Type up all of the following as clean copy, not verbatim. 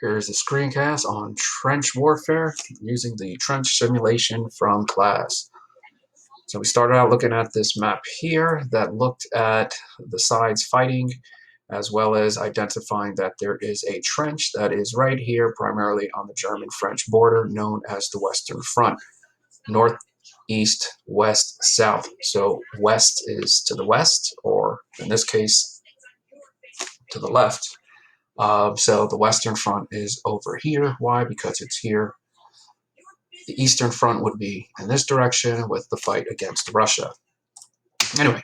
Here's the screencast on trench warfare using the trench simulation from class. So we started out looking at this map here that looked at the sides fighting, as well as identifying that there is a trench that is right here, primarily on the German-French border, known as the Western Front. North, east, west, south. So west is to the west, or in this case, to the left. So the Western Front is over here. Why? Because it's here. The Eastern Front would be in this direction with the fight against Russia. Anyway,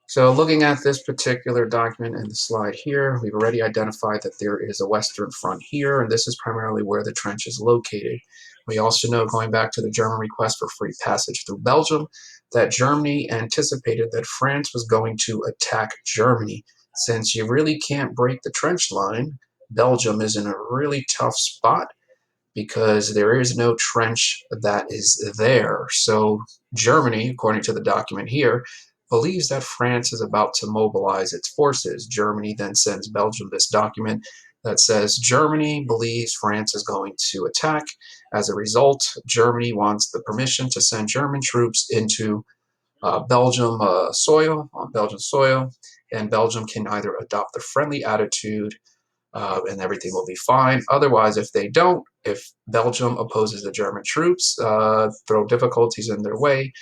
so looking at this particular document in the slide here, we've already identified that there is a Western Front here, and this is primarily where the trench is located. We also know, going back to the German request for free passage through Belgium, that Germany anticipated that France was going to attack Germany. Since you really can't break the trench line, Belgium is in a really tough spot because there is no trench that is there. So Germany, according to the document here, believes that France is about to mobilize its forces. Germany then sends Belgium this document that says Germany believes France is going to attack. As a result, Germany wants the permission to send German troops into Belgium soil, on Belgian soil, and Belgium can either adopt a friendly attitude and everything will be fine. Otherwise, if they don't, if Belgium opposes the German troops, throw difficulties in their way,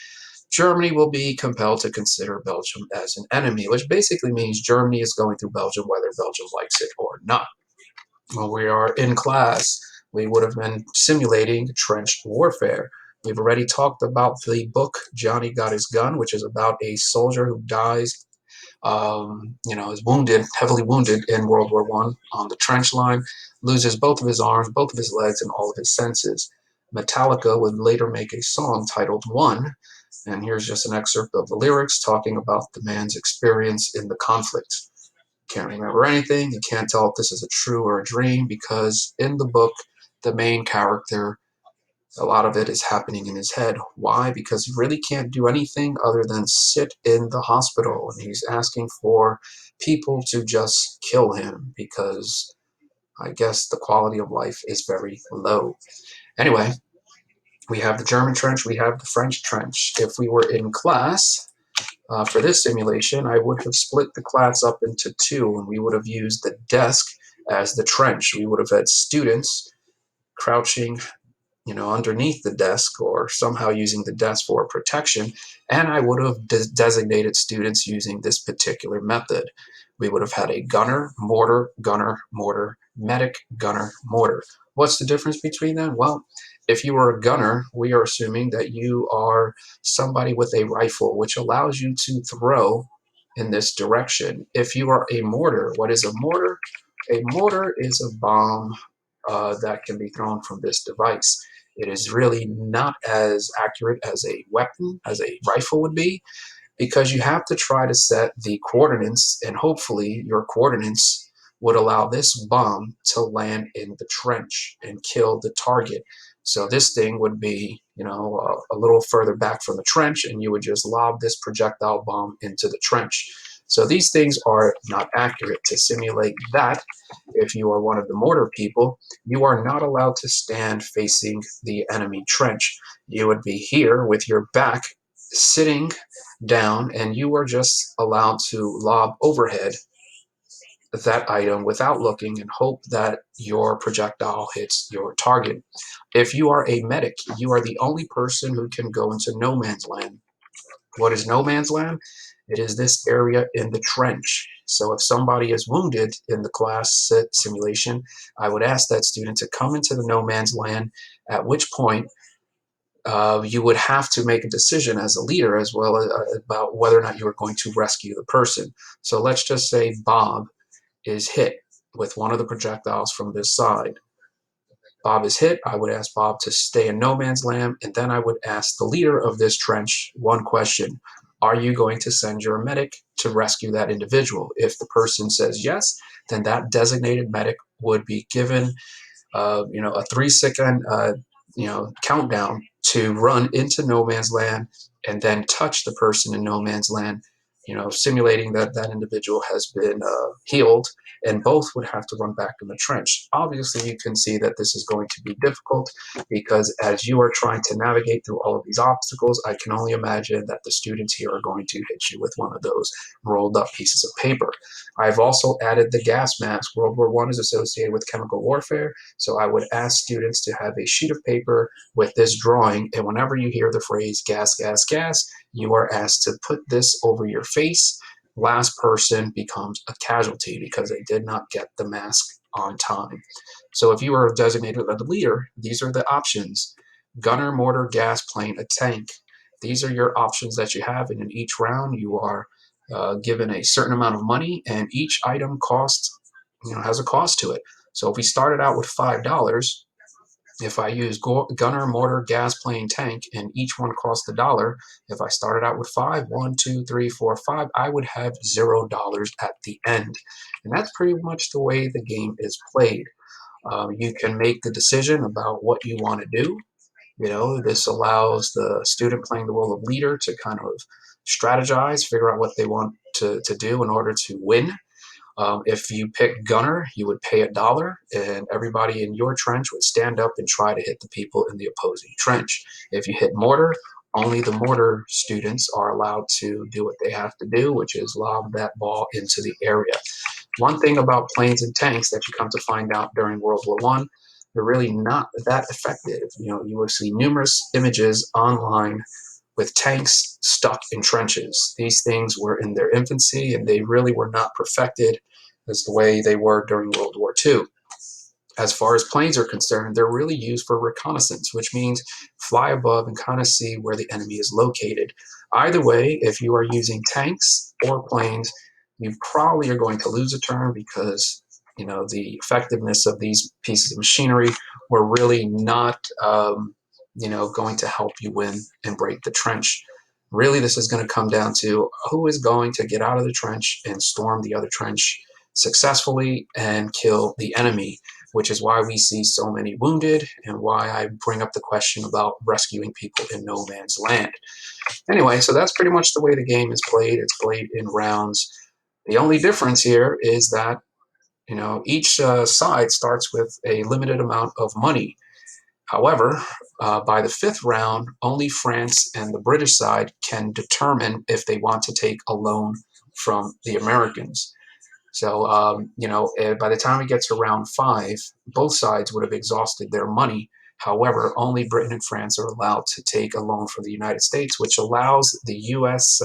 Germany will be compelled to consider Belgium as an enemy, which basically means Germany is going through Belgium whether Belgium likes it or not. When we are in class, we would have been simulating trench warfare. We've already talked about the book Johnny Got His Gun, which is about a soldier who dies is wounded, heavily wounded in World War I on the trench line, loses both of his arms, both of his legs, and all of his senses. Metallica would later make a song titled One, and here's just an excerpt of the lyrics talking about the man's experience in the conflict. Can't remember anything, you can't tell if this is a true or a dream, because in the book, the main character, a lot of it is happening in his head. Why? Because he really can't do anything other than sit in the hospital, and he's asking for people to just kill him because I guess the quality of life is very low. Anyway, we have the German trench, we have the French trench. If we were in class for this simulation, I would have split the class up into two, and we would have used the desk as the trench. We would have had students crouching underneath the desk or somehow using the desk for protection. And I would have designated students using this particular method. We would have had a gunner, mortar, medic, gunner, mortar. What's the difference between them? Well, if you are a gunner, we are assuming that you are somebody with a rifle, which allows you to throw in this direction. If you are a mortar, what is a mortar? A mortar is a bomb that can be thrown from this device. It is really not as accurate as a weapon, as a rifle would be, because you have to try to set the coordinates, and hopefully your coordinates would allow this bomb to land in the trench and kill the target. So this thing would be, a little further back from the trench, and you would just lob this projectile bomb into the trench. So these things are not accurate. To simulate that, if you are one of the mortar people, you are not allowed to stand facing the enemy trench. You would be here with your back sitting down, and you are just allowed to lob overhead that item without looking and hope that your projectile hits your target. If you are a medic, you are the only person who can go into no man's land. What is no man's land? It is this area in the trench. So if somebody is wounded in the class simulation, I would ask that student to come into the no man's land, at which point you would have to make a decision as a leader as well about whether or not you are going to rescue the person. So let's just say Bob is hit with one of the projectiles from this side. Bob is hit. I would ask Bob to stay in no man's land, and then I would ask the leader of this trench one question. Are you going to send your medic to rescue that individual? If the person says yes, then that designated medic would be given a 3-second countdown to run into no man's land and then touch the person in no man's land simulating that that individual has been healed, and both would have to run back in the trench. Obviously, you can see that this is going to be difficult because as you are trying to navigate through all of these obstacles, I can only imagine that the students here are going to hit you with one of those rolled up pieces of paper. I've also added the gas mask. World War I is associated with chemical warfare, so I would ask students to have a sheet of paper with this drawing, and whenever you hear the phrase gas, gas, gas, you are asked to put this over your face. Last person becomes a casualty because they did not get the mask on time. So if you are designated as a leader, these are the options: gunner, mortar, gas, plane, a tank. These are your options that you have, and in each round you are given a certain amount of money, and each item costs, has a cost to it. So if we started out with $5, if I use gunner, mortar, gas, plane, tank, and each one cost $1, if I started out with five, 1, 2, 3, 4, 5, I would have $0 at the end. And that's pretty much the way the game is played. You can make the decision about what you want to do. This allows the student playing the role of leader to kind of strategize, figure out what they want to do in order to win. If you pick gunner, you would pay $1, and everybody in your trench would stand up and try to hit the people in the opposing trench. If you hit mortar, only the mortar students are allowed to do what they have to do, which is lob that ball into the area. One thing about planes and tanks that you come to find out during World War I, they're really not that effective. You will see numerous images online with tanks stuck in trenches. These things were in their infancy, and they really were not perfected as the way they were during World War II. As far as planes are concerned, they're really used for reconnaissance, which means fly above and kind of see where the enemy is located. Either way, if you are using tanks or planes, you probably are going to lose a turn because the effectiveness of these pieces of machinery were really not going to help you win and break the trench. Really, this is going to come down to who is going to get out of the trench and storm the other trench successfully and kill the enemy, which is why we see so many wounded and why I bring up the question about rescuing people in no man's land. Anyway, so that's pretty much the way the game is played. It's played in rounds. The only difference here is that each side starts with a limited amount of money. However, by the fifth round, only France and the British side can determine if they want to take a loan from the Americans. So, by the time we get to round 5, both sides would have exhausted their money. However, only Britain and France are allowed to take a loan from the United States, which allows the U.S.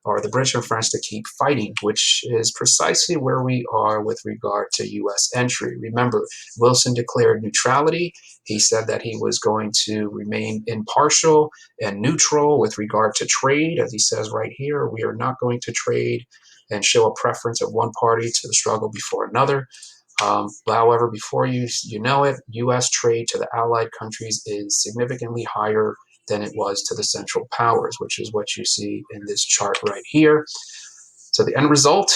Or the British and French to keep fighting, which is precisely where we are with regard to U.S. entry. Remember, Wilson declared neutrality. He said that he was going to remain impartial and neutral with regard to trade. As he says right here, we are not going to trade and show a preference of one party to the struggle before another. However, before you know it, U.S. trade to the Allied countries is significantly higher than it was to the Central Powers, which is what you see in this chart right here. So the end result,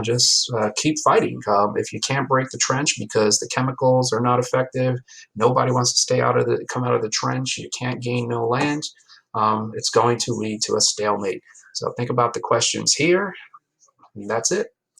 just keep fighting. If you can't break the trench because the chemicals are not effective, nobody wants to come out of the trench, you can't gain no land, it's going to lead to a stalemate. So think about the questions here, and that's it.